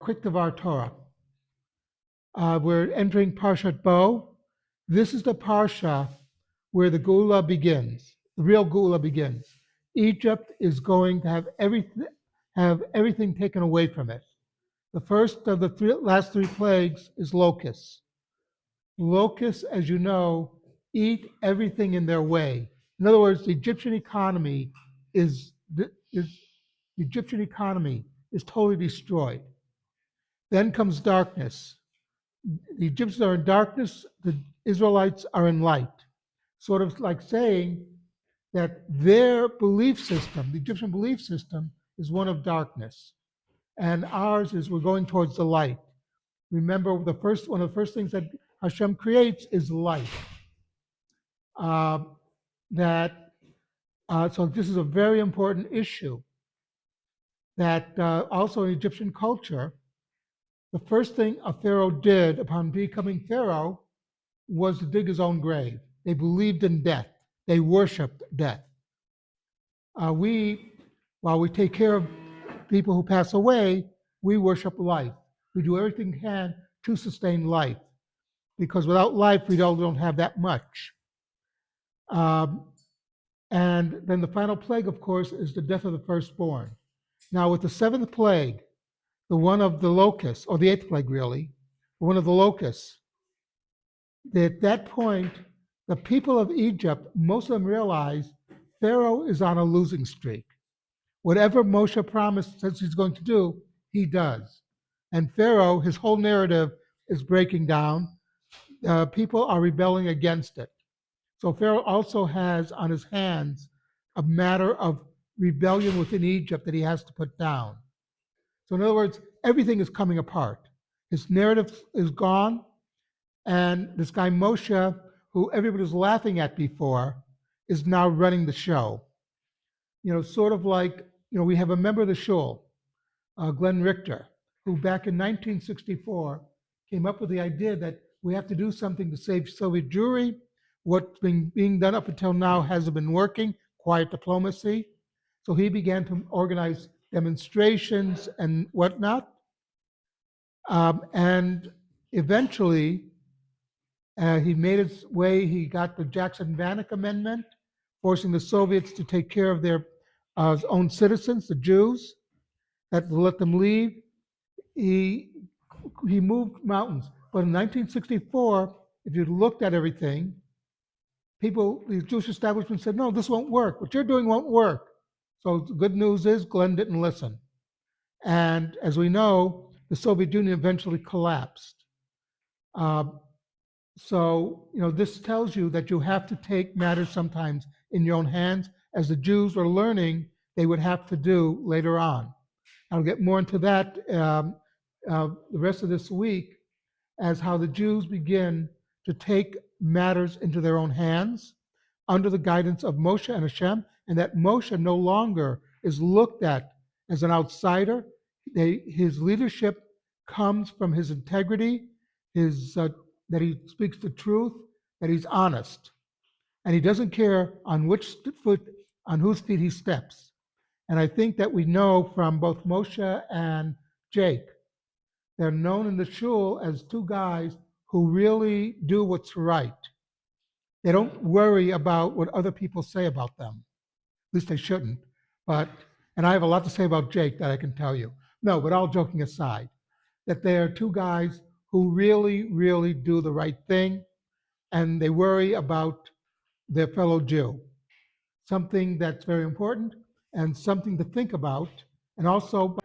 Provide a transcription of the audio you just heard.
quick of our Torah. We're entering Parshat Bo. This is the Parsha where the Geula begins. The real Geula begins. Egypt is going to have everything taken away from it. The first of the last three plagues is locusts. Locusts, as you know, eat everything in their way. In other words, the Egyptian economy is totally destroyed. Then comes darkness. The Egyptians are in darkness, the Israelites are in light. Sort of like saying that their belief system, the Egyptian belief system, is one of darkness. And ours is we're going towards the light. Remember, one of the first things that Hashem creates is light. So this is a very important issue. That also in Egyptian culture, the first thing a pharaoh did upon becoming pharaoh was to dig his own grave. They believed in death. They worshipped death. While we take care of people who pass away, we worship life. We do everything we can to sustain life, because without life, we don't have that much. And then the final plague, of course, is the death of the firstborn. Now, with the seventh plague, the one of the locusts, or the eighth plague really, one of the locusts, at that point, the people of Egypt, most of them realize Pharaoh is on a losing streak. Whatever Moshe promised says he's going to do, he does. And Pharaoh, his whole narrative is breaking down. People are rebelling against it. So Pharaoh also has on his hands a matter of rebellion within Egypt that he has to put down. So in other words, everything is coming apart. His narrative is gone, and this guy Moshe, who everybody was laughing at before, is now running the show. Sort of like, we have a member of the shul, Glenn Richter, who back in 1964 came up with the idea that we have to do something to save Soviet Jewry. What's being done up until now hasn't been working, quiet diplomacy. So he began to organize demonstrations and whatnot. And eventually, he made his way, he got the Jackson-Vanik Amendment, forcing the Soviets to take care of their own citizens, the Jews, that to let them leave. He moved mountains. But in 1964, if you looked at everything, the Jewish establishment said, no, this won't work. What you're doing won't work. So the good news is Glenn didn't listen. And as we know, the Soviet Union eventually collapsed. So, this tells you that you have to take matters sometimes in your own hands, as the Jews were learning they would have to do later on. I'll get more into that the rest of this week, as how the Jews begin to take matters into their own hands under the guidance of Moshe and Hashem, and that Moshe no longer is looked at as an outsider. His leadership comes from his integrity, that he speaks the truth, that he's honest, and he doesn't care on whose feet he steps. And I think that we know from both Moshe and Jake, they're known in the shul as two guys who really do what's right. They don't worry about what other people say about them. At least they shouldn't. And I have a lot to say about Jake that I can tell you. No, but all joking aside, that they are two guys who really, really do the right thing, and they worry about their fellow Jew. Something that's very important and something to think about. And also,